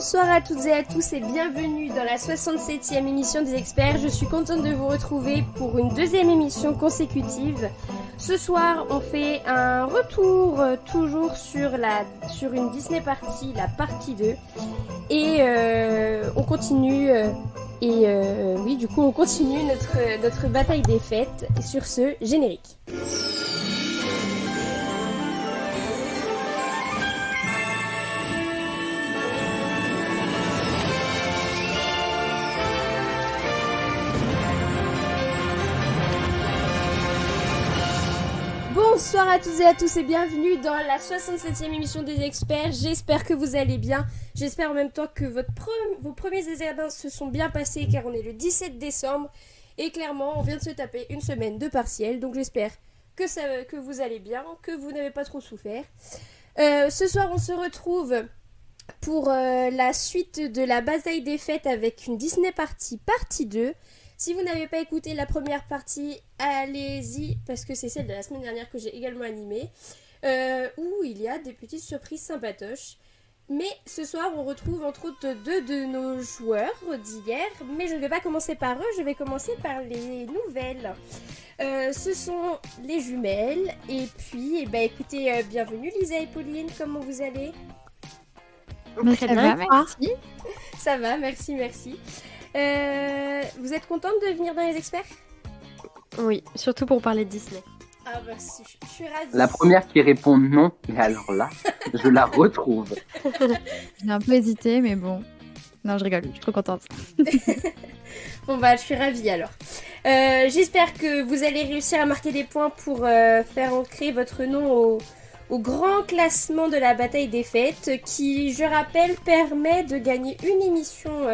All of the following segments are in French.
Bonsoir à toutes et à tous et bienvenue dans la 67e émission des experts. Je suis contente de vous retrouver pour une deuxième émission consécutive. Ce soir, on fait un retour toujours sur une Disney Party, la partie 2. Et on continue, on continue notre bataille des fêtes sur ce générique. Bonsoir à toutes et à tous et bienvenue dans la 67e émission des experts. J'espère que vous allez bien. J'espère en même temps que vos premiers examens se sont bien passés car on est le 17 décembre. Et clairement, on vient de se taper une semaine de partiel. Donc j'espère que vous allez bien, que vous n'avez pas trop souffert. Ce soir, on se retrouve pour la suite de la bataille des fêtes avec une Disney Party partie 2. Si vous n'avez pas écouté la première partie, allez-y, parce que c'est celle de la semaine dernière que j'ai également animée, où il y a des petites surprises sympatoches. Mais ce soir, on retrouve entre autres deux de nos joueurs d'hier, mais je ne vais pas commencer par eux, je vais commencer par les nouvelles. Ce sont les jumelles, et puis, écoutez, bienvenue Lisa et Pauline, comment vous allez ? Très bien, merci. Ça va, merci. Vous êtes contente de venir dans les experts ? Oui, surtout pour parler de Disney. Ah bah si, je suis ravie. La première qui répond non, et alors là, je la retrouve. J'ai un peu hésité, mais bon. Non, je rigole, je suis trop contente. Bon bah, je suis ravie alors. J'espère que vous allez réussir à marquer des points pour faire entrer votre nom au grand classement de la bataille des fêtes qui, je rappelle, permet de gagner une émission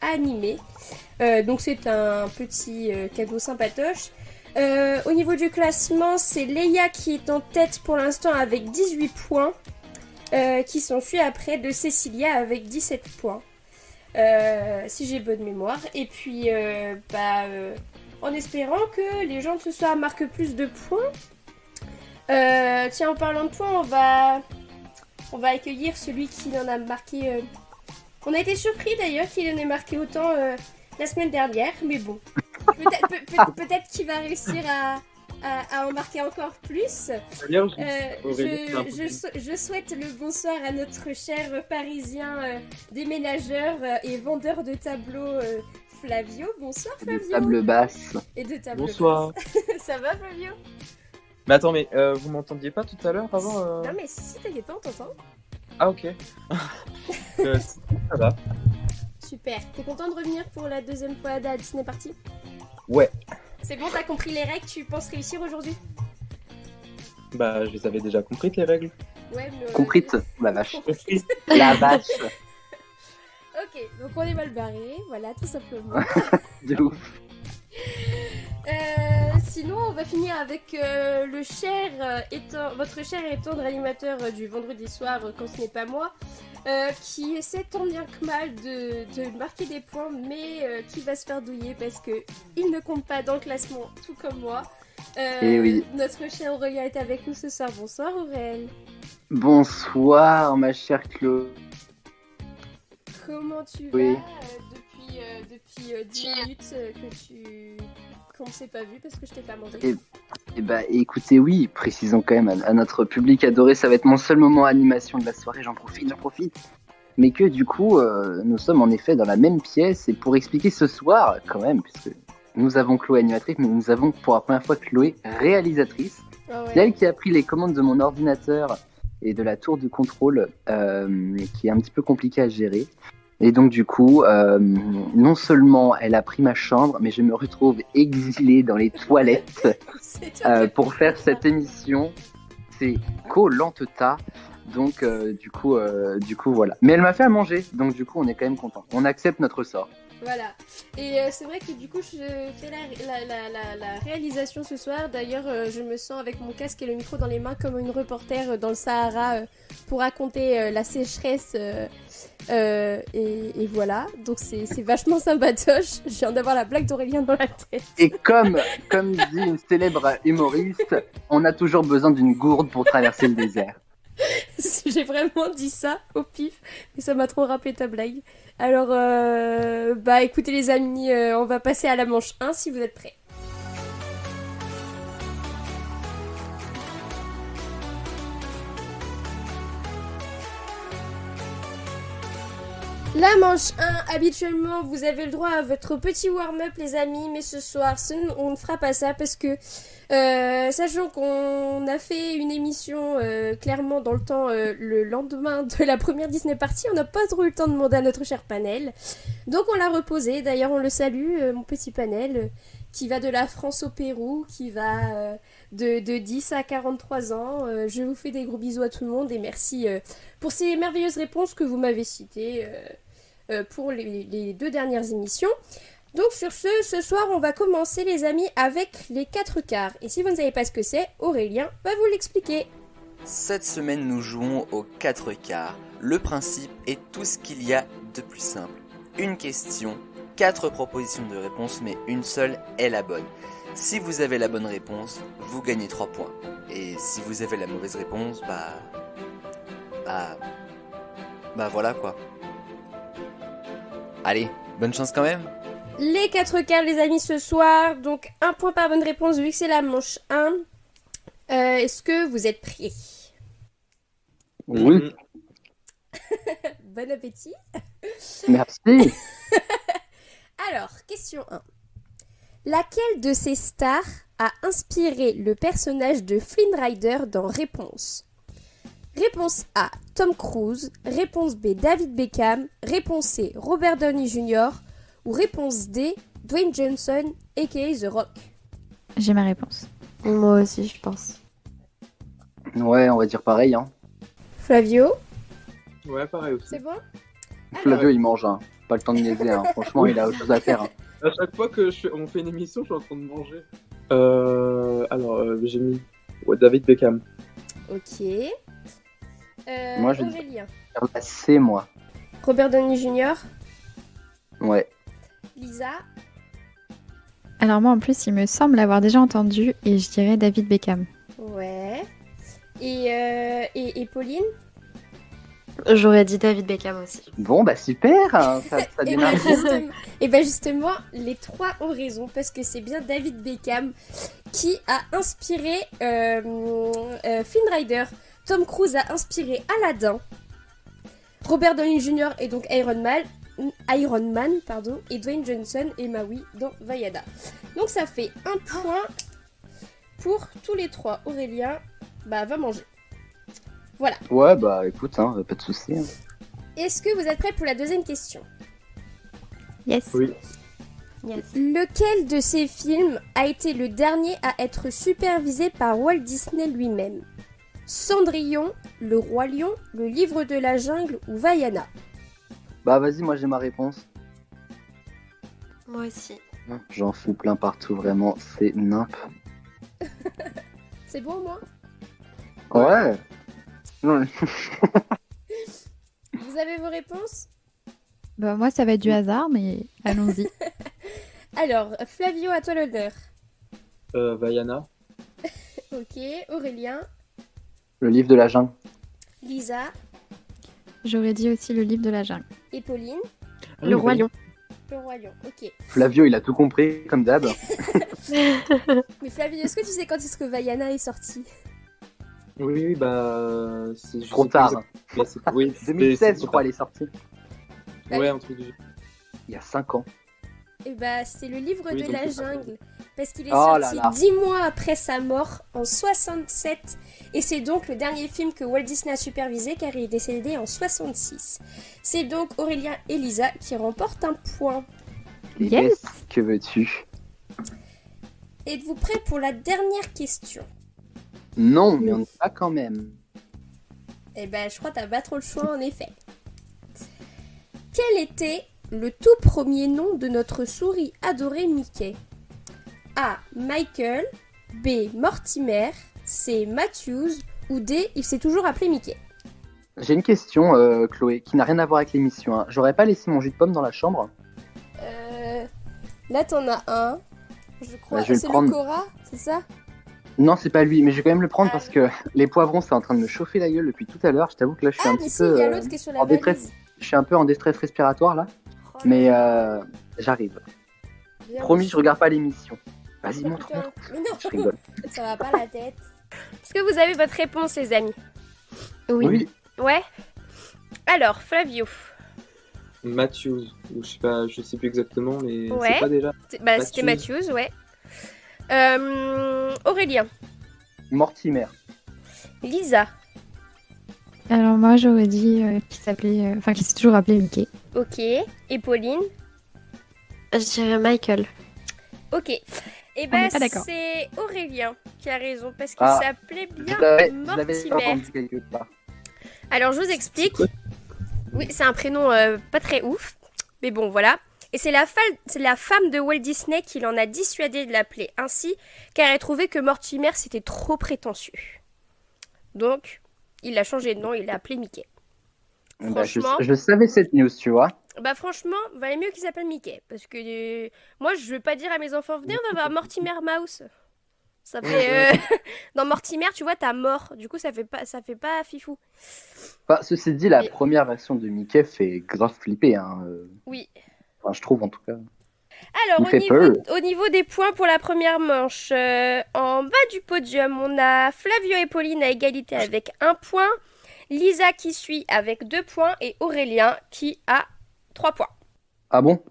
animée. Donc c'est un petit cadeau sympatoche. Au niveau du classement, c'est Leia qui est en tête pour l'instant avec 18 points, qui s'ensuit après de Cécilia avec 17 points, si j'ai bonne mémoire. Et puis, en espérant que les gens de ce soir marquent plus de points. Tiens, en parlant de points, on va accueillir celui qui en a marqué. On a été surpris d'ailleurs qu'il en ait marqué autant la semaine dernière, mais bon. Peut-être qu'il va réussir à en marquer encore plus. Je souhaite le bonsoir à notre cher parisien déménageur et vendeur de tableaux Flavio. Bonsoir Flavio. De table basse. Et de table Bonsoir. basse. Ça va Flavio ? Mais attends, vous m'entendiez pas tout à l'heure avant Non mais si, t'inquiète pas, on t'entend. Ah ok. Ça va. Super. T'es content de revenir pour la deuxième fois à la Disney Party ? Ouais. C'est bon, t'as compris les règles, tu penses réussir aujourd'hui ? Bah, je les avais déjà comprises, les règles. Ouais, mais... Comprites, la vache. La vache. Ok, donc on est mal barré, voilà, tout simplement. De ouf. Sinon, on va finir avec votre cher et tendre animateur du vendredi soir, quand ce n'est pas moi, qui essaie tant bien que mal de marquer des points, mais qui va se faire douiller parce qu'il ne compte pas dans le classement, tout comme moi. Et oui. Notre cher Aurélien est avec nous ce soir. Bonsoir Aurélien. Bonsoir, ma chère Chloé. Comment tu Oui. vas depuis 10 minutes qu'on ne s'est pas vu parce que je t'ai pas mangé. Écoutez, oui, précisons quand même à notre public adoré, ça va être mon seul moment animation de la soirée, j'en profite. Mais que du coup, nous sommes en effet dans la même pièce, et pour expliquer ce soir, quand même, puisque nous avons Chloé animatrice, mais nous avons pour la première fois Chloé réalisatrice. Oh ouais. C'est elle qui a pris les commandes de mon ordinateur et de la tour de contrôle, qui est un petit peu compliqué à gérer. Et donc du coup, non seulement elle a pris ma chambre, mais je me retrouve exilé dans les toilettes pour faire cette émission. C'est Koh-Lanta. Donc du coup voilà. Mais elle m'a fait à manger, donc du coup on est quand même content. On accepte notre sort. Voilà. Et c'est vrai que du coup, je fais la réalisation ce soir. D'ailleurs, je me sens avec mon casque et le micro dans les mains comme une reporter dans le Sahara pour raconter la sécheresse. Et voilà. Donc c'est vachement sympatoche. Je viens d'avoir la blague d'Aurélien dans la tête. Et comme dit une célèbre humoriste, on a toujours besoin d'une gourde pour traverser le désert. J'ai vraiment dit ça au pif, mais ça m'a trop rappelé ta blague. Alors, bah écoutez les amis, on va passer à la manche 1 si vous êtes prêts. La manche 1, habituellement vous avez le droit à votre petit warm-up les amis, mais ce soir on ne fera pas ça parce que sachant qu'on a fait une émission clairement dans le temps le lendemain de la première Disney Party, on n'a pas trop eu le temps de demander à notre cher panel. Donc on l'a reposé, d'ailleurs on le salue, mon petit panel, qui va de la France au Pérou, qui va de 10 à 43 ans. Je vous fais des gros bisous à tout le monde et merci pour ces merveilleuses réponses que vous m'avez citées pour les 2 dernières émissions. Donc sur ce soir on va commencer les amis avec les 4 quarts. Et si vous ne savez pas ce que c'est, Aurélien va vous l'expliquer. Cette semaine, nous jouons aux 4 quarts. Le principe est tout ce qu'il y a de plus simple. Une question, 4 propositions de réponse, mais une seule est la bonne. Si vous avez la bonne réponse, vous gagnez 3 points. Et si vous avez la mauvaise réponse, bah voilà quoi. Allez, bonne chance quand même. Les 4 quarts les amis ce soir, donc 1 point par bonne réponse vu que c'est la manche 1. Est-ce que vous êtes prêts? Oui, Bon appétit. merci. Alors, question 1. Laquelle de ces stars a inspiré le personnage de Flynn Rider dans Réponse? Réponse A, Tom Cruise. Réponse B, David Beckham. Réponse C, Robert Downey Jr. Ou réponse D, Dwayne Johnson, a.k.a. The Rock. J'ai ma réponse. Moi aussi, je pense. Ouais, on va dire pareil. Hein. Flavio, Ouais, pareil aussi. c'est bon? Flavio, il mange. Hein. Pas le temps de niaiser. Hein. Franchement, il a autre chose à faire. Hein. À chaque fois on fait une émission, je suis en train de manger. J'ai mis David Beckham. Ok. Moi, je vais Aurélien. dire la C, moi. Robert Downey Jr. Ouais. Lisa. Alors moi en plus il me semble l'avoir déjà entendu et je dirais David Beckham. Ouais. Et Pauline. J'aurais dit David Beckham aussi. Bon, bah super. Hein. Ça Et démarre. ben justement, les 3 ont raison parce que c'est bien David Beckham qui a inspiré Flynn Rider. Tom Cruise a inspiré Aladdin. Robert Downey Jr. est donc Iron Man, et Dwayne Johnson et Maui dans Vaiana. Donc ça fait 1 point pour tous les 3. Aurélien, va manger. Voilà. Ouais, bah écoute, hein, pas de soucis. Hein. Est-ce que vous êtes prêts pour la deuxième question? Yes. Oui. Yes. Lequel de ces films a été le dernier à être supervisé par Walt Disney lui-même? Cendrillon, Le Roi Lion, Le Livre de la Jungle ou Vaiana? Bah vas-y, moi j'ai ma réponse. Moi aussi. J'en fous plein partout, vraiment. C'est nimp. C'est bon, moi? Ouais. Non. Vous avez vos réponses? Bah moi ça va être du hasard mais allons-y. Alors, Flavio, à toi l'honneur. Vaiana. Ok, Aurélien, Le livre de la jungle. Lisa J'aurais dit aussi le livre de la jungle. et Pauline. Le Roi Lion. Le Roi Lion, ok. Flavio, il a tout compris, comme d'hab. Mais Flavio, est-ce que tu sais quand est-ce que Vaiana est sorti? Oui, bah. Je Trop sais pas tard. exactement, mais oui, 2016, je trop crois, tard. elle est sortie. Ouais, un truc du. Il y a 5 ans. Et bah, c'est le livre Oui, de donc la c'est ça. jungle. Parce qu'il est Oh là sorti là. 10 mois après sa mort, en 67. Et c'est donc le dernier film que Walt Disney a supervisé, car il est décédé en 66. C'est donc Aurélien et Lisa qui remportent un point. Et Yes. que veux-tu? Êtes-vous prêts pour la dernière question? Non, mais on y va quand même. Eh ben, je crois que t'as pas trop le choix, en effet. Quel était le tout premier nom de notre souris adorée Mickey? A. Michael. B. Mortimer. C. Matthews. Ou D. Il s'est toujours appelé Mickey. J'ai une question, Chloé, qui n'a rien à voir avec l'émission. Hein. J'aurais pas laissé mon jus de pomme dans la chambre? Là, t'en as un. Je crois. Bah, je vais le c'est prendre. le Cora, c'est ça? Non, c'est pas lui, mais je vais quand même le prendre parce que les poivrons, c'est en train de me chauffer la gueule depuis tout à l'heure. Je t'avoue que là, je suis un Mais petit si, peu il y a l'autre qui est sur la en détresse. valise. Je suis un peu en détresse respiratoire là, Oh, mais j'arrive. bien Promis, reçu. je regarde pas l'émission. Vas-y, Oh, montre. putain. Mais Je non, rigole. ça va pas la tête. Est-ce que vous avez votre réponse, les amis? Oui. Ouais. Alors, Flavio. Matthews, ou je sais plus exactement, mais Ouais. c'est pas déjà. C'était Matthews, ouais. Aurélien. Mortimer. Lisa. Alors moi j'aurais dit qu'il s'est toujours appelé Mickey. Ok. Et Pauline. Je dirais Michael. Ok. Et On ben n'est pas d'accord. c'est Aurélien qui a raison parce qu'il Ah. s'appelait bien Je l'avais Mortimer. entendu quelque part. Alors je vous explique. quoi Oui, c'est un prénom pas très ouf, mais bon voilà. Et c'est la femme de Walt Disney qui l'en a dissuadé de l'appeler ainsi, car elle trouvait que Mortimer c'était trop prétentieux. Donc, il a changé de nom, il l'a appelé Mickey. Bah, Franchement, je savais cette news, tu vois. bah franchement, valait mieux qu'il s'appelle Mickey, parce que moi je veux pas dire à mes enfants venez on va voir Mortimer Mouse. Ça fait dans Mortimer, tu vois, t'as mort. Du coup, ça fait pas fifou. Enfin, ceci dit, la Mais- première version de Mickey fait grave flipper. Hein. Oui. Enfin, je trouve en tout cas. Alors, Il fait au niveau des points pour la première manche, en bas du podium, on a Flavio et Pauline à égalité avec 1 point, Lisa qui suit avec 2 points et Aurélien qui a 3 points. Ah bon?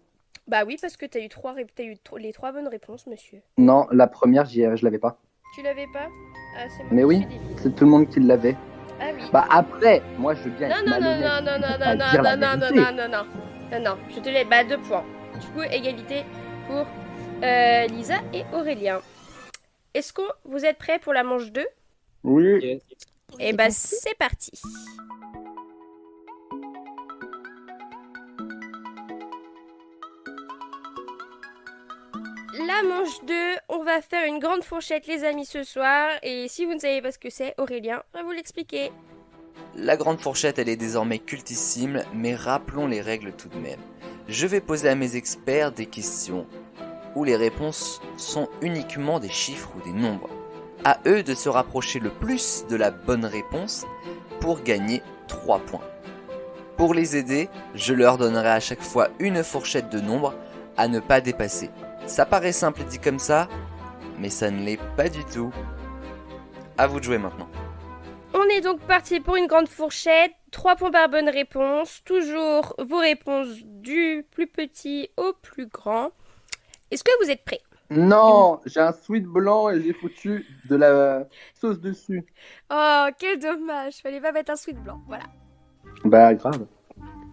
Bah oui, parce que t'as eu les 3 bonnes réponses, monsieur. Non, la première, je l'avais pas. Tu l'avais pas? Ah, c'est moi Mais qui oui. suis débile. C'est tout le monde qui l'avait. Ah oui. Bah après, moi je veux bien Non, être non, non, malhonnête. non, non, non, pas non, dire la non, non, non, vérité. non, non, non, non, non, je te laisse, 2 points. Du coup, égalité pour Lisa et Aurélien. Est-ce que vous êtes prêts pour la manche 2? Oui. Yes. Eh bah, c'est parti. La manche 2, on va faire une grande fourchette, les amis, ce soir. Et si vous ne savez pas ce que c'est, Aurélien va vous l'expliquer. La grande fourchette, elle est désormais cultissime, mais rappelons les règles tout de même. Je vais poser à mes experts des questions où les réponses sont uniquement des chiffres ou des nombres. À eux de se rapprocher le plus de la bonne réponse pour gagner 3 points. Pour les aider, je leur donnerai à chaque fois une fourchette de nombres à ne pas dépasser. Ça paraît simple dit comme ça, mais ça ne l'est pas du tout. À vous de jouer maintenant. On est donc parti pour une grande fourchette. 3 points par bonne réponse. Toujours vos réponses du plus petit au plus grand. Est-ce que vous êtes prêts? Non, j'ai un sweat blanc et j'ai foutu de la sauce dessus. Oh, quel dommage. Fallait pas mettre un sweat blanc. Voilà. Bah grave.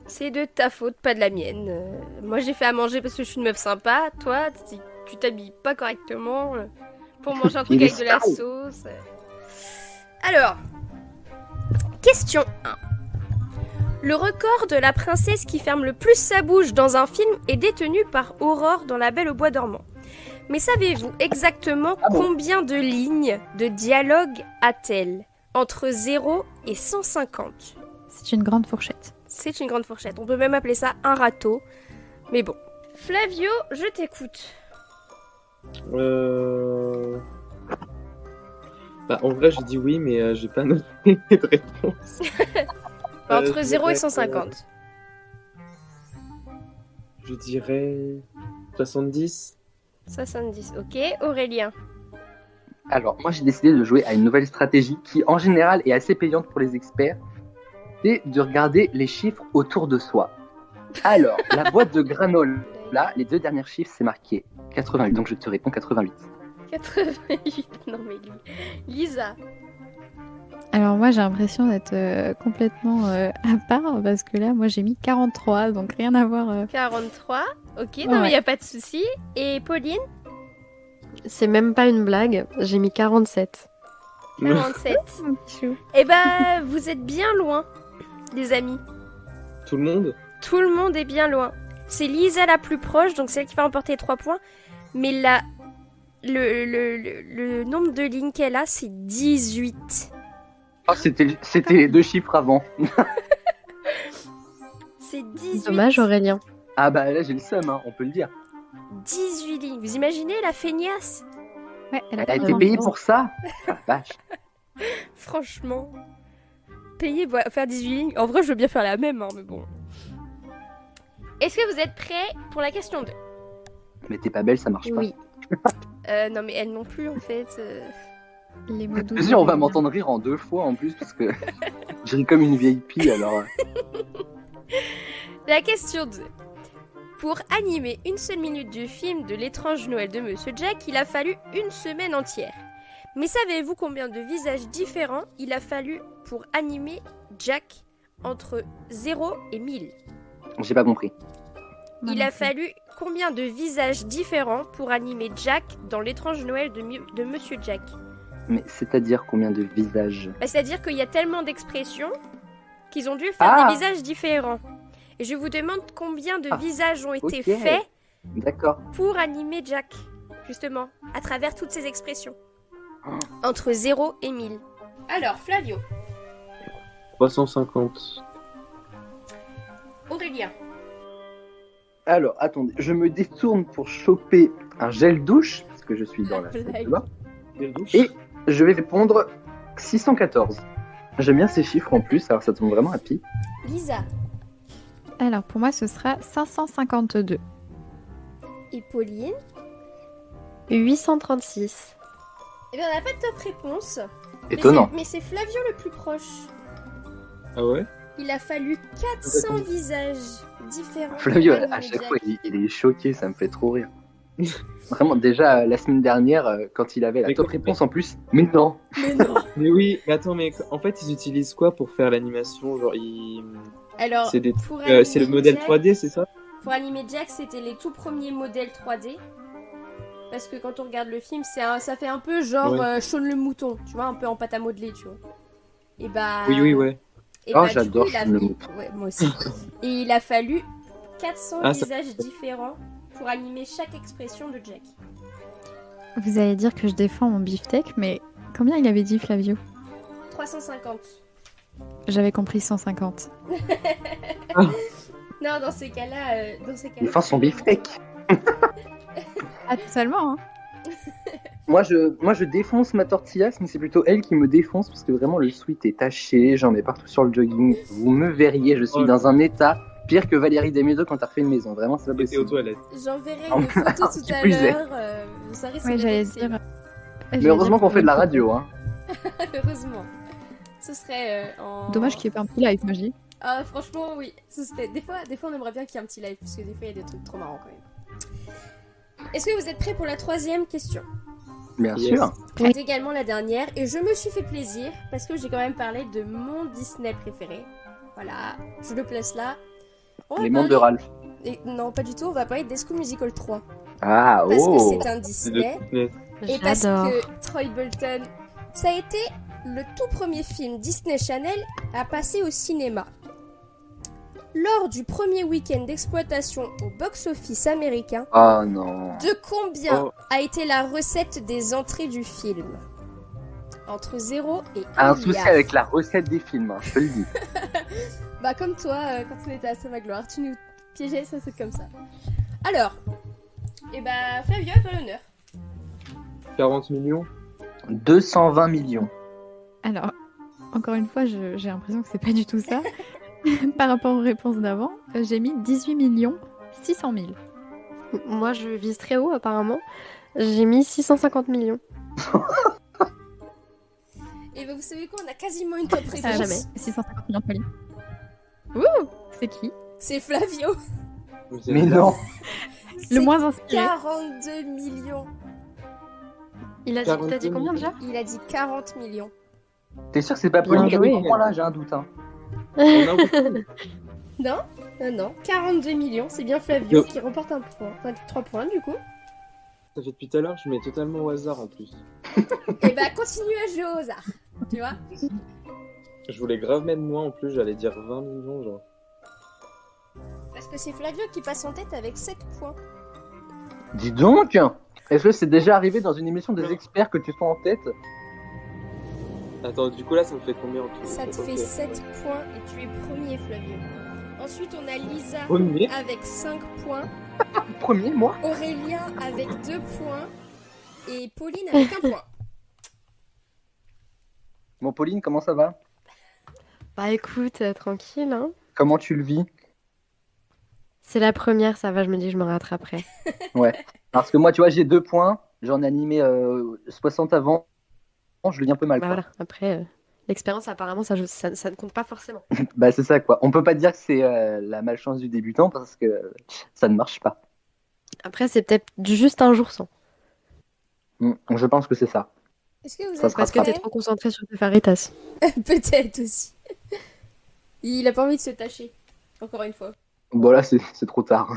C'est de ta faute, pas de la mienne. Moi, j'ai fait à manger parce que je suis une meuf sympa. Toi, tu t'habilles pas correctement pour manger un truc Il est avec de la sale. sauce. Alors, question 1. Le record de la princesse qui ferme le plus sa bouche dans un film est détenu par Aurore dans La Belle au bois dormant. Mais savez-vous exactement Ah bon combien de lignes de dialogue a-t-elle? Entre 0 et 150. C'est une grande fourchette. C'est une grande fourchette. On peut même appeler ça un râteau. Mais bon. Flavio, je t'écoute. Bah, en vrai, je dis oui, mais j'ai pas noté de réponse. Entre Je 0 et dirais, 150. Je dirais 70. 70. Ok. Aurélien. Alors, moi j'ai décidé de jouer à une nouvelle stratégie qui en général est assez payante pour les experts. C'est de regarder les chiffres autour de soi. Alors, la boîte de granola, là, les 2 derniers chiffres, c'est marqué 88. Donc je te réponds 88. 88. Non mais lui. Lisa. Alors moi j'ai l'impression d'être complètement à part parce que là moi j'ai mis 43 donc rien à voir. 43. Ok. Non mais Ouais. il n'y a pas de souci. Et Pauline. C'est même pas une blague, j'ai mis 47. 47. Chou. Eh ben, vous êtes bien loin, les amis. Tout le monde? Tout le monde est bien loin. C'est Lisa la plus proche, donc celle qui va remporter 3 points. Mais là, le nombre de lignes qu'elle a, c'est 18. Oh, c'était les 2 chiffres avant. C'est 18. Dommage Aurélien. Ah bah là j'ai le seum, hein, on peut le dire. 18 lignes. Vous imaginez la feignasse? Ouais, elle a Elle a pas été de payée enfant. pour ça. Ah, vache. Franchement. Payer pour faire 18 lignes. En vrai, je veux bien faire la même, hein, mais bon. Est-ce que vous êtes prêts pour la question 2? Mais t'es pas belle, ça marche Oui. Non, mais elle non plus, en fait. Les mots pas. doux. Je suis sûr, on va m'entendre rire en 2 fois en plus, parce que je ris comme une vieille pie, alors. La question 2. Pour animer une seule minute du film de l'étrange Noël de Monsieur Jack, il a fallu une semaine entière. Mais savez-vous combien de visages différents il a fallu pour animer Jack entre 0 et 1000? J'ai pas compris. Moi Il non a plus. fallu combien de visages différents pour animer Jack dans l'étrange Noël de Monsieur Jack? Mais c'est-à-dire combien de visages? Bah, c'est-à-dire qu'il y a tellement d'expressions qu'ils ont dû faire Ah. des visages différents. Et je vous demande combien de Ah, visages ont été ok. faits D'accord. pour animer Jack, justement, à travers toutes ces expressions. Oh. Entre 0 et 1000. Alors, Flavio, 350. Aurélien, Alors, attendez, je me détourne pour choper un gel douche, parce que je suis dans la Blague. salle de bain, et je vais répondre 614. J'aime bien ces chiffres en plus, alors ça tombe vraiment à pied. Lisa Alors, pour moi, ce sera 552. et Pauline. 836. Eh bien, on n'a pas de top réponse. Étonnant. Mais c'est Flavio le plus proche. Ah ouais? Il a fallu 400 visages différents. Flavio, pour à animer chaque Jack. fois, il est choqué, ça me fait trop rire. Vraiment, déjà, la semaine dernière, quand il avait la Mais top quoi- réponse en plus, mais non. Mais non. Mais oui, mais attends, mais en fait, ils utilisent quoi pour faire l'animation? Genre, Alors, c'est des... pour c'est le animer modèle Jack- 3D, c'est ça? Pour animer Jack, c'était les tout premiers modèles 3D. Parce que quand on regarde le film, ça fait un peu genre Ouais. Shaun le mouton, tu vois, un peu en pâte à modeler, tu vois. Et bah. Oui, ouais. Et Oh, bah, du j'adore coup, il a- Shaun le mouton. Ouais, moi aussi. Et il a fallu 400 Ah, ça- visages différents pour animer chaque expression de Jack. Vous allez dire que je défends mon beefsteak, mais combien il avait dit, Flavio? 350. J'avais compris 150. Non, dans ces cas-là. Enfin, son beefsteak. Ah, totalement, hein. Moi je défonce ma tortillas, mais c'est plutôt elle qui me défonce parce que vraiment le sweat est taché, j'en mets partout sur le jogging. Vous me verriez, je suis Oh. dans un état pire que Valérie Desmédos quand t'as refait une maison. Vraiment, c'est pas J'étais aux possible. toilettes. J'enverrai Oh, une photo tout qui à plus est. l'heure. Ça risque Ouais, d'être j'allais excellent. dire. Mais heureusement qu'on fait de la radio, hein. Heureusement. Ce serait en. Dommage qu'il n'y ait pas un petit live, moi je dis. Ah, franchement, oui. Ce serait... des fois, on aimerait bien qu'il y ait un petit live, parce que des fois, il y a des trucs trop marrants quand même. Est-ce que vous êtes prêts pour la 3e question? Bien Yes. sûr. Oui. C'est également la dernière, et je me suis fait plaisir, parce que j'ai quand même parlé de mon Disney préféré. Voilà, je le place là. On va Les mondes de parler- Ralph. Et non, pas du tout, on va parler d'High School Musical 3. Ah, Parce que oh. c'est un C'est de Disney. Disney. Et parce J'adore. que Troy Bolton, ça a été le tout premier film Disney Channel à passer au cinéma. Lors du premier week-end d'exploitation au box-office américain, Oh non. de combien Oh. a été la recette des entrées du film? Entre 0 et 1 Un souci milliard. avec la recette des films, hein, je te le dis. Bah comme toi, quand on était à Saint-Magloire, tu nous piégeais, ça c'est comme ça. Alors, et bah Flavio, à toi l'honneur. 40 millions? 220 millions. Alors, encore une fois, j'ai l'impression que c'est pas du tout ça. Par rapport aux réponses d'avant, j'ai mis 18 600 000. Moi, je vise très haut, apparemment. J'ai mis 650 millions. Et bah vous savez quoi, on a quasiment une top réponse. Ça, jamais. 650 millions de folie. Ouh, c'est qui? C'est Flavio. Vous avez Mais là. non. Le C'est moins inspiré. 42 millions. Il a dit, 42 t'as dit combien déjà? Il a dit 40 millions. T'es sûr que c'est pas Bien Pauline qui a joué. mis pour moi là? J'ai un doute. Hein. On a beaucoup. Non, non, 42 millions, c'est bien Flavio Non. qui remporte un point. Enfin, 3 points du coup. Ça fait depuis tout à l'heure, je mets totalement au hasard en plus. Et bah continue à jouer au hasard. Tu vois? Je voulais grave mettre moins en plus, j'allais dire 20 millions genre. Parce que c'est Flavio qui passe en tête avec 7 points. Dis donc. Est-ce que c'est déjà arrivé dans une émission des experts que tu sois en tête? Attends, du coup là ça me fait combien en tout? Ça te fait Ok. 7 points et tu es premier Flavio. Ensuite on a Lisa Premier? avec 5 points. Premier, moi? Aurélien avec 2 points. Et Pauline avec un point. Bon, Pauline, comment ça va? Bah écoute, tranquille, hein. Comment tu le vis? C'est la première, ça va, je me dis que je me rattraperai. Ouais. Parce que moi, tu vois, j'ai 2 points. J'en ai animé 60 avant. Je le vis un peu mal, Bah quoi. voilà, après, l'expérience apparemment, ça ne compte pas forcément. Bah, c'est ça, quoi. On peut pas dire que c'est la malchance du débutant parce que ça ne marche pas. Après, c'est peut-être juste un jour sans. Je pense que c'est ça. Est-ce que vous Ça êtes se Parce que rattrape. t'es trop concentré sur tes faritas. Peut-être aussi. Il a pas envie de se tâcher. Encore une fois. Bon, là, c'est trop tard.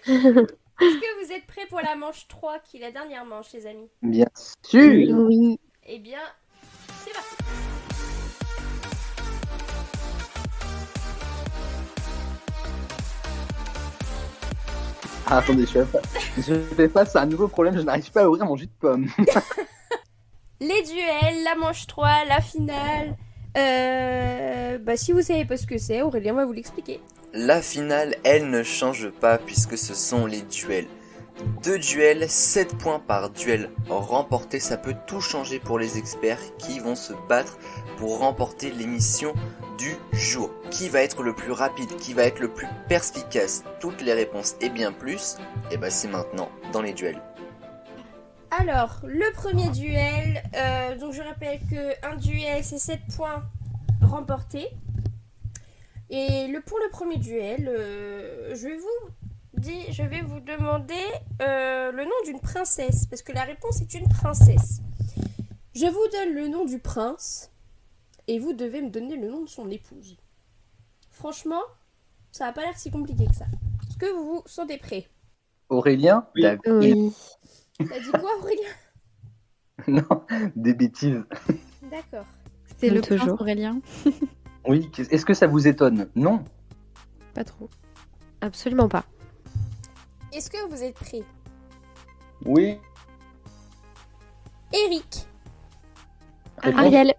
Est-ce que vous êtes prêts pour la manche 3 qui est la dernière manche, les amis? Bien sûr. Oui. Eh bien, c'est parti. Ah, attendez, je fais face à un nouveau problème. Je n'arrive pas à ouvrir mon jus de pomme. Les duels, la manche 3, la finale. Bah, si vous savez pas ce que c'est, Aurélien va vous l'expliquer. La finale, elle ne change pas puisque ce sont les duels. 2 duels, 7 points par duel remporté, ça peut tout changer pour les experts qui vont se battre pour remporter l'émission du jour. Qui va être le plus rapide, qui va être le plus perspicace, toutes les réponses et bien plus, et bah c'est maintenant dans les duels. Alors, le premier duel, donc je rappelle que un duel c'est 7 points remportés. Et pour le premier duel, je vais vous demander le nom d'une princesse, parce que la réponse est une princesse. Je vous donne le nom du prince, et vous devez me donner le nom de son épouse. Franchement, ça n'a pas l'air si compliqué que ça. Est-ce que vous vous sentez prêts? Aurélien, Oui. David. Oui. T'as dit quoi, Aurélien? Non, des bêtises. D'accord. C'est Comme le prince toujours. Aurélien. Oui, est-ce que ça vous étonne? Non. Pas trop. Absolument pas. Est-ce que vous êtes prêts? Oui. Eric. Réponse. Ariel.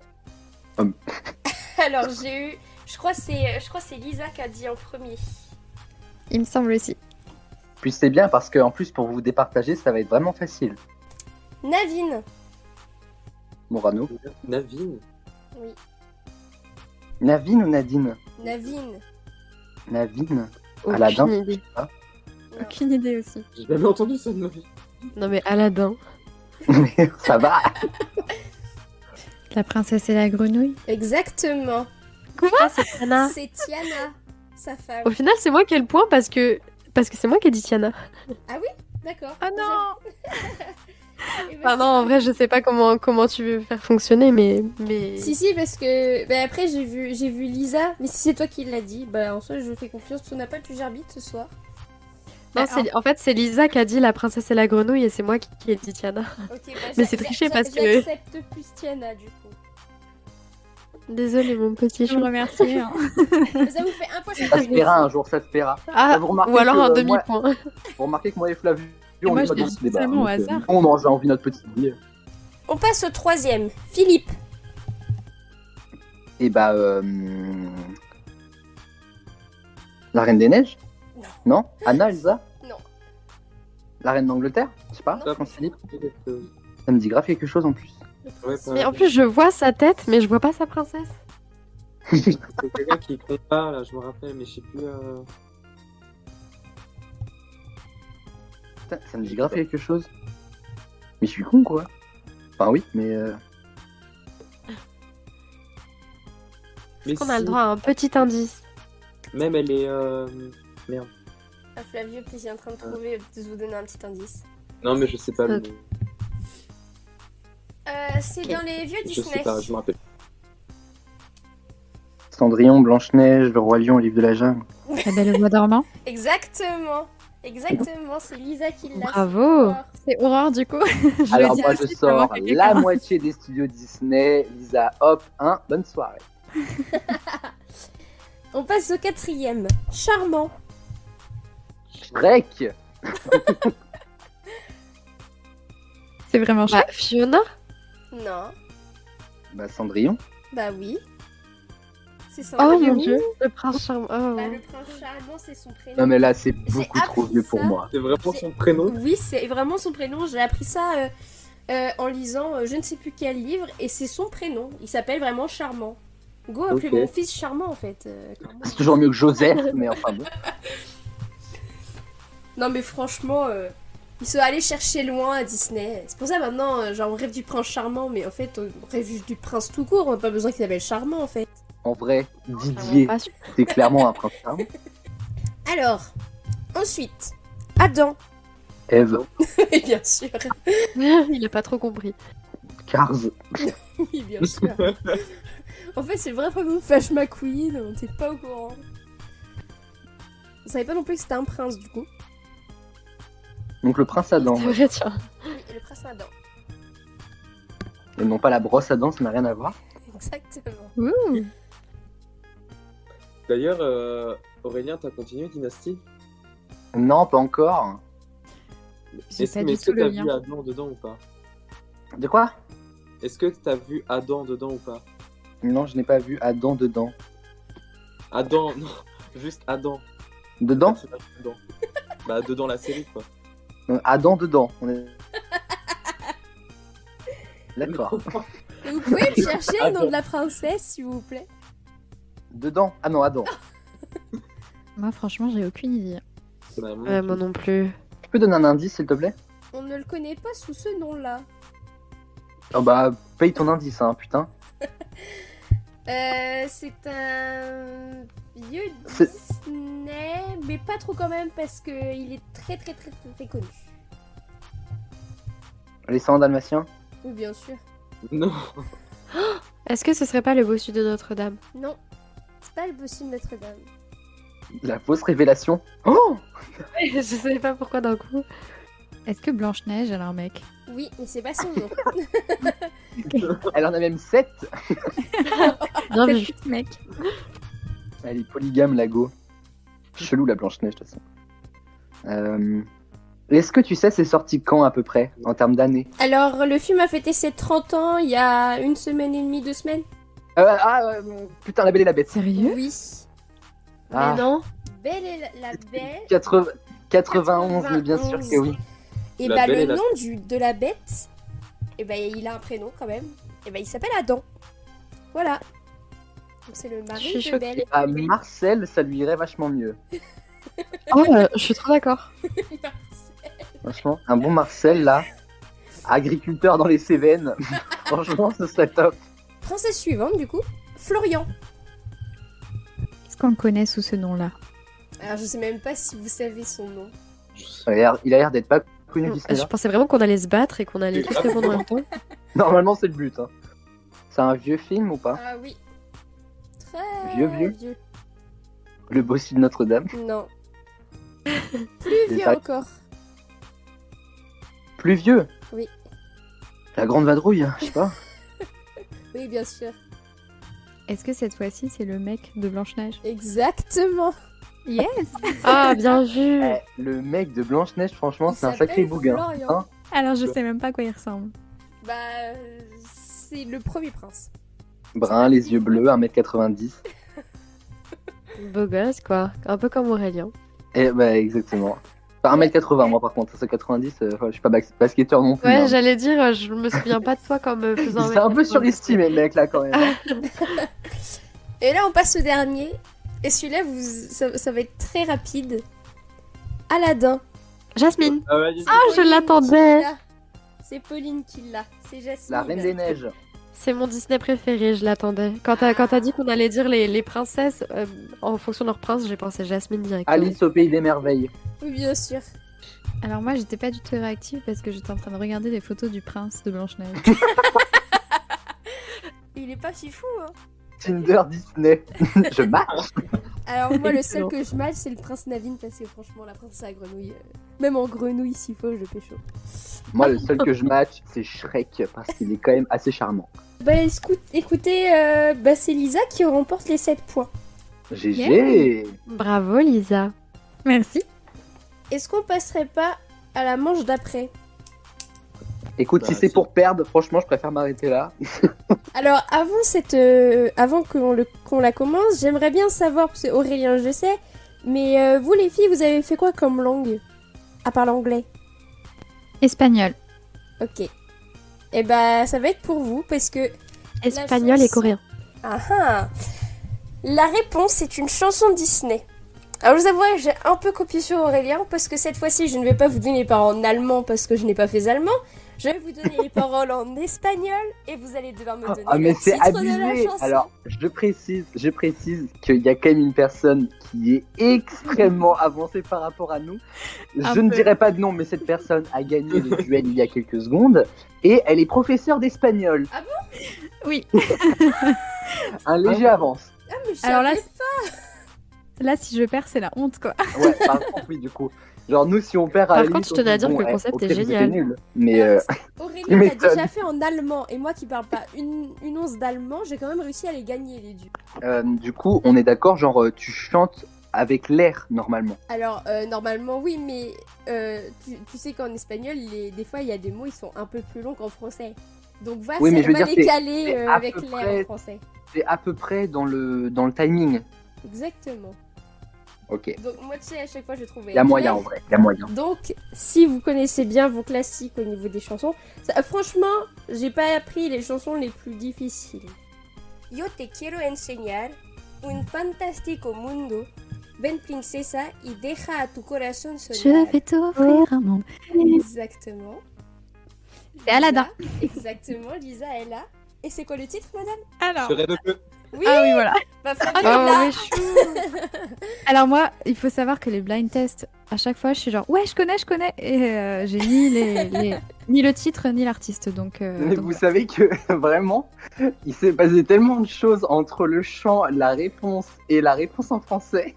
Alors j'ai eu, je crois que c'est Lisa qui a dit en premier. Il me semble aussi. Puis c'est bien parce qu'en plus, pour vous départager, ça va être vraiment facile. Navine. Morano. Navine. Oui. Navine ou Nadine? Navine. Navine. Aucune Aladdin. idée. Non. Aucune idée aussi. J'ai jamais entendu ça de ma vie. Non mais Aladdin. Ça va. La princesse et la grenouille. Exactement. Ah, c'est Tiana. C'est Tiana, sa femme. Au final, c'est moi qui ai le point parce que c'est moi qui ai dit Tiana. D'accord. Oh non. Eh ben, Enfin non, en vrai, je sais pas comment tu veux faire fonctionner, mais... Si, parce que après j'ai vu Lisa, mais si c'est toi qui l'as dit, bah en soi je fais confiance parce qu'on n'a pas le plus arbitre ce soir. Non, en fait, c'est Lisa qui a dit la princesse et la grenouille et c'est moi qui ai dit Tiana. Ok, bah, Mais c'est triché parce que- j'accepte plus Tiana du coup. Désolée, mon petit Je vous chou. remercie. hein. Ça vous fait un point Ça chacun. se paiera un jour, ça se paiera. Ah, Vous remarquez ou alors que, un moi- demi-point. Vous remarquez que moi et Flavie, Et on moi, est je pas l'ai dans dit ce débat. totalement au Donc, hasard. on mange, envie notre petite vie. On passe au troisième. Philippe. Et bah, la Reine des Neiges? Non. Anna, Elsa? Non. La Reine d'Angleterre? Je sais pas. Non. Prince Philippe. Ça me dit grave quelque chose en plus. Ouais, Mais en plus, je vois sa tête, mais je vois pas sa princesse. c'est quelqu'un qui compare là, je me rappelle, mais je sais plus. Putain, ça me dit grave quelque chose. Mais je suis con quoi. Enfin oui, mais Mais Est-ce qu'on a le si, droit à un petit indice? Même elle est. Ah, Flavio qui est en train de trouver, de vous donner un petit indice. Non, mais je sais pas. Le... C'est Ok. dans les vieux Je Disney. sais pas, je me rappelle. Cendrillon, Blanche-Neige, le Roi Lion, Livre de la Jungle. La belle au bois dormant. Exactement. Exactement, c'est Lisa qui l'a. Bravo. C'est Aurore du coup. Je Alors vais moi dire je aussi pour avoir sors fait la quelqu'un. moitié des studios Disney. Lisa, hop, bonne soirée. On passe au quatrième. Charmant. Shrek. C'est vraiment Bah, chouette. Fiona? Non. Bah Cendrillon. Bah oui. C'est son Oh prénom. mon dieu, le prince charmant. Oh. Bah, le prince charmant, c'est son prénom. Non mais là c'est beaucoup trop appris vieux pour ça. moi. C'est vraiment son prénom. Oui, c'est vraiment son prénom. J'ai appris ça en lisant je ne sais plus quel livre, et c'est son prénom. Il s'appelle vraiment Charmant. Go, appelez Ok. mon fils Charmant en fait. Clairement. C'est toujours mieux que Joseph, mais enfin bon. Non mais franchement, ils sont allés chercher loin à Disney. C'est pour ça maintenant, genre on rêve du prince Charmant, mais en fait on rêve juste du prince tout court. On n'a pas besoin qu'il s'appelle Charmant en fait. En vrai, Didier, Pas sûr. c'est clairement un prince charmant. Alors, ensuite, Adam. Eve, Et bien sûr. Il a pas trop compris. Cars, Oui, bien sûr. En fait, c'est le vrai prénom de Flash McQueen, on n'était pas au courant. On savait pas non plus que c'était un prince du coup. donc le prince Adam. C'est vrai, tiens. Oui, et le prince Adam. Et non pas la brosse à dents, ça n'a rien à voir. Exactement. Ouh. D'ailleurs, Aurélien, t'as continué Dynasty? Non, pas encore. J'ai pas du Est-ce tout que t'as le vu lien. Adam dedans ou pas? De quoi? Est-ce que t'as vu Adam dedans ou pas? Non, je n'ai pas vu Adam dedans. Adam, non, juste Adam. Dedans? C'est pas dedans. Bah, dedans la série, quoi. Adam dedans. On est... D'accord. Et vous pouvez me chercher le nom Adam. de la princesse, s'il vous plaît. Dedans? Ah non, Adam. Moi, franchement, j'ai aucune idée. Bah, moi, Ouais, moi non plus. Tu peux donner un indice, s'il te plaît? On ne le connaît pas sous ce nom-là. Oh bah, paye ton indice, hein, putain. C'est un vieux C'est- Disney, mais pas trop quand même parce que il est très très très très, très connu. Les 100 dalmatiens? Oui, bien sûr. Non. Est-ce que ce serait pas le bossu de Notre-Dame? Non, c'est pas le bossu de Notre-Dame. La fausse révélation? Oh! Je sais pas pourquoi d'un coup. Est-ce que Blanche-Neige, elle a un mec? Oui, mais c'est pas son nom. Elle en a même 7! Bien vu. Petit mec. Elle est polygame, la go. Chelou, la Blanche-Neige, de toute façon. Est-ce que tu sais c'est sorti quand, à peu près, en termes d'années? Alors, le film a fêté ses 30 ans il y a 1 semaine et demie, 2 semaines. Putain, La Belle et la Bête. Sérieux? Oui. Ah. Mais non. Belle et la Belle. 91, mais bien sûr que oui. Et La bah, Belle le et la- nom de la bête, et bah, il a un prénom quand même. Et bah, il s'appelle Adam. Voilà. Donc, c'est le Je mari suis de choquée. Belle. À Marcel, ça lui irait vachement mieux. Oh, je suis trop d'accord. Franchement, un bon Marcel, là, agriculteur dans les Cévennes, franchement, ce serait top. Princesse suivante, du coup, Florian. Est-ce qu'on le connaît sous ce nom-là? Alors, je sais même pas si vous savez son nom. Il a l'air d'être pas connu Disney, Je là. pensais vraiment qu'on allait se battre et qu'on allait tous répondre en même temps. Normalement, c'est le but. Hein. C'est un vieux film ou pas? Ah oui. Très Vieux. Le bossu de Notre-Dame. Non. Plus Des vieux vagues. encore. Plus vieux? Oui. La Grande Vadrouille, je sais pas. Oui, bien sûr. Est-ce que cette fois-ci, c'est le mec de Blanche-Neige? Exactement. Yes! Ah, bien vu. Eh, le mec de Blanche-Neige, franchement, Il c'est un s'appelle sacré bougain. Florian. Hein. Alors, je sais même pas à quoi il ressemble. Bah, c'est le premier prince. Brun, les yeux bleus, 1m90. Beau gosse, quoi. Un peu comme Aurélien. Eh bah, exactement. Enfin, 1m80, moi, par contre. 1m90, je suis pas basketteur non plus. Ouais, hein. j'allais dire, je me souviens pas de toi comme faisant C'est un peu surestimé, le mec, là, quand même. hein. Et là, on passe au dernier. Et celui-là, ça va être très rapide. Aladdin. Jasmine. Ah ouais, je Pauline l'attendais. qui l'a. C'est Pauline qui l'a. C'est Jasmine. La Reine des Neiges. C'est mon Disney préféré, je l'attendais. Quand t'as dit qu'on allait dire les princesses en fonction de leur prince, j'ai pensé Jasmine directement. Alice au Pays des Merveilles. Oui, bien sûr. Alors moi, j'étais pas du tout réactive parce que j'étais en train de regarder des photos du prince de Blanche-Neige. Il est pas si fou, hein. Tinder Disney. Je match. Alors, moi, le seul Excellent. que je match, c'est le prince Naveen parce que franchement, la princesse à grenouille, même en grenouille, s'il faut, je le pécho. Moi, le seul que je match, c'est Shrek, parce qu'il est quand même assez charmant. Bah, écoutez, c'est Lisa qui remporte les 7 points. GG. Bravo, Lisa. Merci. Est-ce qu'on passerait pas à la manche d'après? Écoute, Bah, si c'est si. pour perdre, franchement, je préfère m'arrêter là. Alors, avant qu'on la commence, j'aimerais bien savoir, parce que Aurélien, je sais, mais vous les filles, vous avez fait quoi comme langue? À part l'anglais. Espagnol. Ok. Et bah, ça va être pour vous, parce que... Espagnol et chance. coréen. Ah ah. La réponse est une chanson Disney. Alors, je vous avouerai que j'ai un peu copié sur Aurélien, parce que cette fois-ci, je ne vais pas vous donner les paroles en allemand, parce que je n'ai pas fait allemand. Je vais vous donner les paroles en espagnol, et vous allez devoir me donner Ah, mais le c'est titre de la abusé. chanson. Alors, je précise qu'il y a quand même une personne qui est extrêmement avancée par rapport à nous. Un Je ne peu. dirai pas de nom, mais cette personne a gagné le duel il y a quelques secondes. Et elle est professeure d'espagnol. Oui. Un léger avance. Ah, mais je Alors là, savais Là, si je perds, c'est la honte, quoi. Ouais, par contre, oui, du coup. Genre, nous, si on perd à Par la contre, limite, je tenais on à dit, dire que le bon, concept ok, est vous étiez génial. nuls. Mais Alors, tu Aurélien l'a m'étonnes. déjà fait en allemand, et moi qui parle pas une once d'allemand, j'ai quand même réussi à les gagner les deux. du coup, on est d'accord, genre, tu chantes avec l'air, normalement. Alors, normalement, oui, mais tu sais qu'en espagnol, des fois, il y a des mots, ils sont un peu plus longs qu'en français. Donc, Oui, mais je on veux va dire, les c'est caler à avec peu l'air près- en français. C'est à peu près dans le timing. Exactement. Ok. Donc, moi, tu sais, à chaque fois, je trouvais... Il y a moyen, en vrai. Il y a moyen. Donc, si vous connaissez bien vos classiques au niveau des chansons, franchement, j'ai pas appris les chansons les plus difficiles. Yo te quiero enseñar un fantástico mundo. Ven princesa y deja a tu corazón Je soñar. vais t'offrir un monde. Exactement. C'est Aladdin. Lisa, exactement, Lisa est là. Et c'est quoi le titre, madame? Alors. Serait de peu. Oui, Ah oui, voilà. bah, Flavie Oh, est là. mais chou. Alors moi, il faut savoir que les blind tests, à chaque fois, je suis genre, ouais, je connais. Et j'ai ni le titre, ni l'artiste. Donc, Mais donc vous savez que vraiment, il s'est passé tellement de choses entre le chant, la réponse et la réponse en français.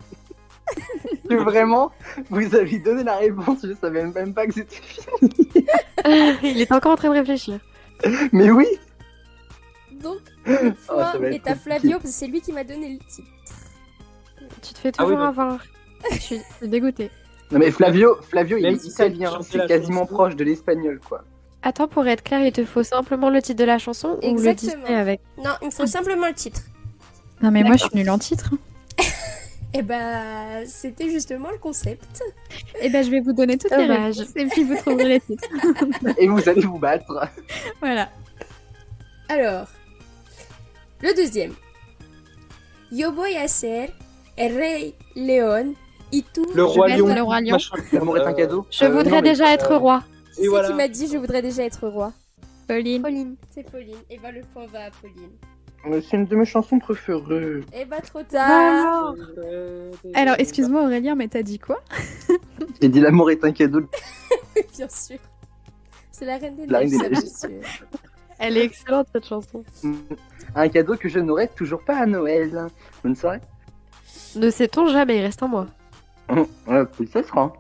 Que vraiment, vous avez donné la réponse, je savais même pas que c'était fini. Il est encore en train de réfléchir. Mais oui, Donc, le Oh, point ça va être est à compliqué. Flavio, parce que c'est lui qui m'a donné le titre. Tu te fais Ah oui, toujours bah. avoir. je suis dégoûtée. non mais Flavio il Même est si ça italien, chantait c'est la quasiment chanson. proche de l'espagnol quoi. Attends, pour être clair, il te faut simplement le titre de la chanson ou le Exactement. Disney avec. Non, il me faut simplement le titre. Non, mais moi, je suis nulle en titre. Et bah, c'était justement le concept. Et ben, je vais vous donner toutes les Dommage. réponses et puis vous trouverez les titres. Et vous allez vous battre. Voilà. Alors, le deuxième. Yo voy a ser el rey león y tú... Le roi vais lion. être le roi lion. machin. L'amour est un cadeau. Je voudrais non, mais- déjà être roi. Qui Et c'est voilà. qui m'a dit je voudrais déjà être roi? Pauline. Pauline. C'est Pauline. Et bah, le point va à Pauline. C'est une de mes chansons préférées. Et bah, trop tard. Alors, excuse-moi Aurélien, mais t'as dit quoi? J'ai dit l'amour est un cadeau. Bien sûr. C'est la reine des La neiges, Reine ça, des Neiges. monsieur. Elle est excellente cette chanson. Un cadeau que je n'aurai toujours pas à Noël. Bonne soirée. Ne sait-on jamais, il reste un mois. Ça sera.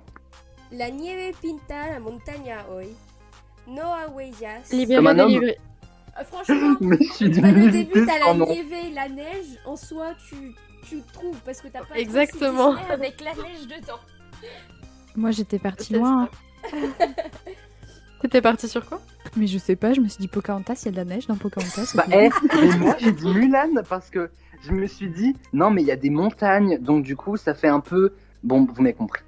La nieve pinta la montaña hoy. No a huellas. Comme Libéré, un homme. délivré. Franchement, Mais je suis bah, le d'une début, nullité t'as sans la nom. nieve, la neige. En soi, tu trouves parce que t'as pas Exactement. Disney avec la neige dedans. Moi, j'étais partie C'est loin. T'étais parti sur quoi? Mais je sais pas, je me suis dit Pocahontas, il y a de la neige dans Pocahontas. Bah, mais moi j'ai dit Mulan parce que je me suis dit non mais il y a des montagnes donc du coup ça fait un peu bon vous m'avez compris.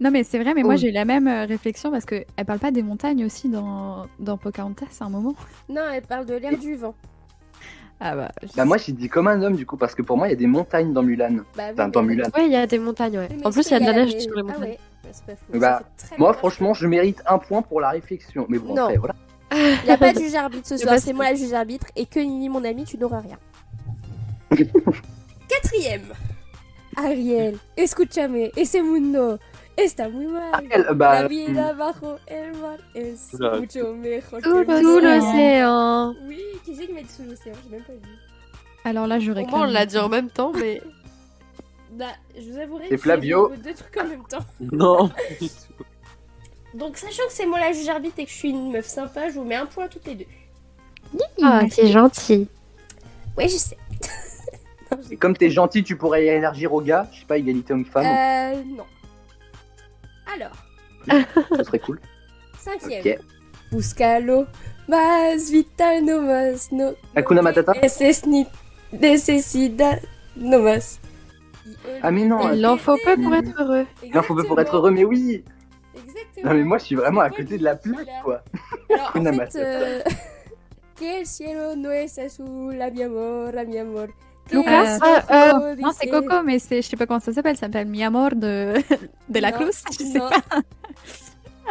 Non, mais c'est vrai, mais moi Oh. j'ai eu la même réflexion parce qu'elle parle pas des montagnes aussi dans Pocahontas à un moment. Non, elle parle de l'air du vent. Ah bah. Bah moi j'ai dit comme un homme du coup parce que pour moi il y a des montagnes dans Mulan. Bah, oui, Enfin, dans mais- Mulan. Ouais, il y a des montagnes, ouais. Oui, mais En plus, est-ce il y a de qu'il la neige neige sur les Ah montagnes. ouais, bah, c'est pas faux. Bah, Ça fait très Moi longtemps. franchement je mérite un point pour la réflexion mais bon Non. après voilà. Il n'y a pas de juge arbitre ce C'est soir, pas c'est sûr. moi la juge arbitre et que Nini, mon ami, tu n'auras rien. Quatrième. Ariel, escúchame, ese mundo está muy mal. Ariel, bah, La vida bajo el mar es Oula. mucho mejor Sous que l'océan. Oui, qui c'est qui m'a dit sous l'océan? J'ai même pas vu. Alors là, je Au réclame. moins, on l'a dit en même temps, mais. Bah, je vous avouerai Et que Flavio. j'ai dit deux trucs en même temps. Non, pas du tout. Donc, sachant que c'est moi la juge arbitre et que je suis une meuf sympa, je vous mets un point toutes les deux. Ah, c'est gentil. Ouais, je sais. Et comme t'es gentil tu pourrais élargir aux gars, je sais pas égalité homme-femme, Non. Alors, ce serait cool. cinquième. Ok. Búscalo más vital no más. No. Hakuna Matata. Necesidad no más. Ah mais non, Il en faut peu pour être heureux. il en faut peu pour être heureux, mais oui. Exactement. Non mais moi je suis vraiment à C'est côté moi de la qui suis plaque là. quoi. Alors, en Hakuna fait, Matata. que el cielo no es azul, a mi amor, a mi amor. Que Lucas, el cielo Non, c'est dice- Coco, mais je sais pas comment ça s'appelle Mi Amor de, de la Non, Cruz. Je sais non. pas.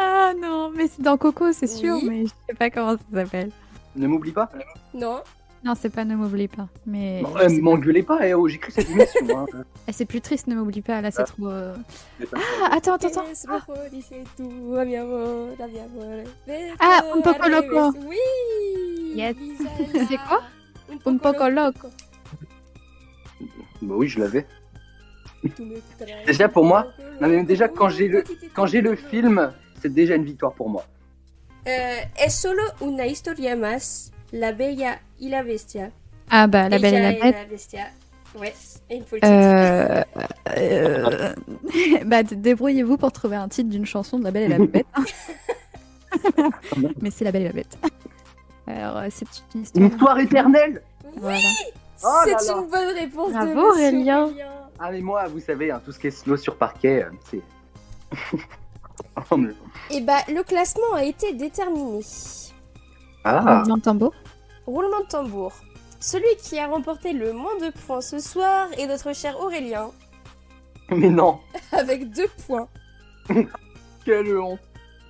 Ah non, mais c'est dans Coco, c'est sûr, Oui. mais je sais pas comment ça s'appelle. Ne m'oublie pas. Non. Non, c'est pas Ne m'oublie pas. Mais Bon, m'engueulez pas, j'ai cru cette émission. Hein. c'est plus triste, Ne m'oublie pas. Là, c'est Ah. trop. C'est pas Ah, attends. Que el rojo dice tú, a mi amor, a mi amor. Ah, Vete un poco al loco. revés. Oui. Yes. Lisa, C'est quoi? Un poco loco. Bah oui, je l'avais. Tu me traes Déjà, pour moi, un poco non, mais déjà, loco. quand j'ai le film, c'est déjà une victoire pour moi. Es solo una historia más, La Bella y la Bestia. Ah bah, La Belle et la Bella Bête. Bestia. Ouais, et il faut le titre. Bah, débrouillez-vous pour trouver un titre d'une chanson de La Belle et la Bête. Mais c'est La Belle et la Bête. Alors, c'est une histoire. Une histoire éternelle. Voilà. Oh là C'est là. une bonne réponse de Bravo, monsieur Aurélien. Ah mais moi, vous savez, hein, tout ce qui est slow sur parquet, c'est... Oh, mais- Et bah, le classement a été déterminé. Ah, Roulement de tambour. Roulement de tambour. Celui qui a remporté le moins de points ce soir est notre cher Aurélien, mais non. avec 2 points. Quelle honte.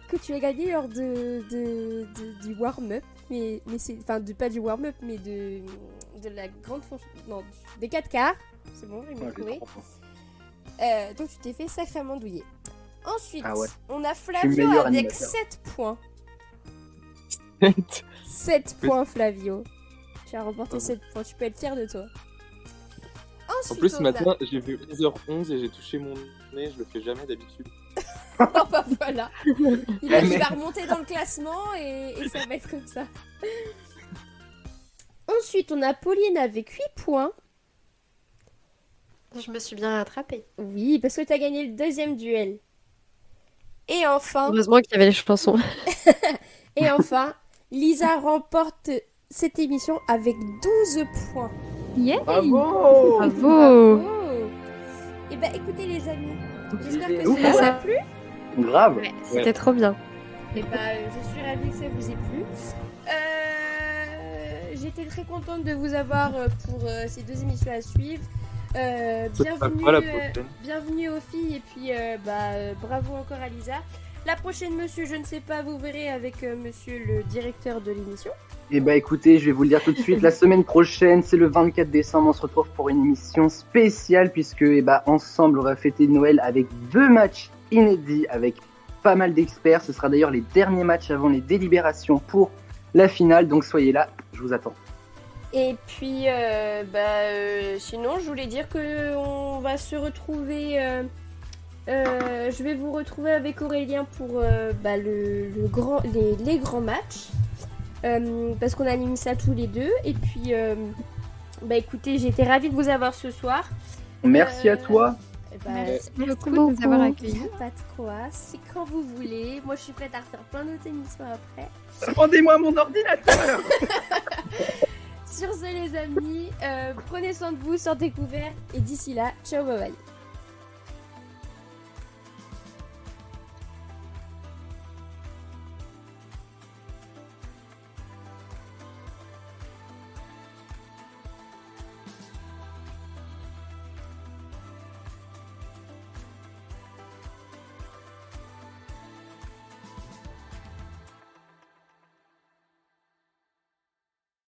Que tu as gagné lors du warm-up. Mais c'est. Enfin, pas du warm-up, mais de la grande. Non, des 4 quarts. C'est bon, j'ai Ouais, mis j'ai trouvé. trop faim. Donc tu t'es fait sacrément douiller. Ensuite, Ah ouais. on a suis Flavio meilleur avec animateur. 7 points. 7 points, Flavio. Tu as remporté Ah bon. 7 points. Tu peux être fier de toi. En Ensuite, plus, ce on matin, j'ai vu 11h11 et j'ai touché mon nez, je le fais jamais d'habitude. a... Oh, bah voilà. Il Eh, mais- va remonter dans le classement et ça va être comme ça. Ensuite, on a Pauline avec 8 points. Je me suis bien rattrapée. Oui, parce que tu as gagné le deuxième duel. Et enfin, Heureusement qu'il y avait les chansons. Lisa remporte cette émission avec 12 points. Yeah. Bravo. Bravo. Et bah écoutez les amis, j'espère C'est que ouf, ça vous a hein. plu. Grave. Ouais, c'était trop bien. Et bah je suis ravie que ça vous ait plu. J'étais très contente de vous avoir pour ces 2 émissions à suivre. Ça sera Bienvenue, pas la prochaine. bienvenue aux filles et puis bravo encore à Lisa. La prochaine, monsieur, je ne sais pas, vous verrez avec monsieur le directeur de l'émission. Et bah écoutez, je vais vous le dire tout de suite, la semaine prochaine, c'est le 24 décembre, on se retrouve pour une émission spéciale puisque ensemble on va fêter Noël avec 2 matchs inédits avec pas mal d'experts. Ce sera d'ailleurs les derniers matchs avant les délibérations pour la finale, donc soyez là, je vous attends. Et puis, sinon, je voulais dire que on va se retrouver. Je vais vous retrouver avec Aurélien pour les grands matchs. Parce qu'on anime ça tous les deux. Et puis, écoutez, j'étais ravie de vous avoir ce soir. Merci à toi. Merci Merci beaucoup de nous avoir beaucoup. accueillis. Pas de quoi, c'est quand vous voulez. Moi, je suis prête à refaire plein d'autres émissions après. Rendez-moi mon ordinateur. Sur ce, les amis, prenez soin de vous, sortez couverts. Et d'ici là, ciao, bye bye.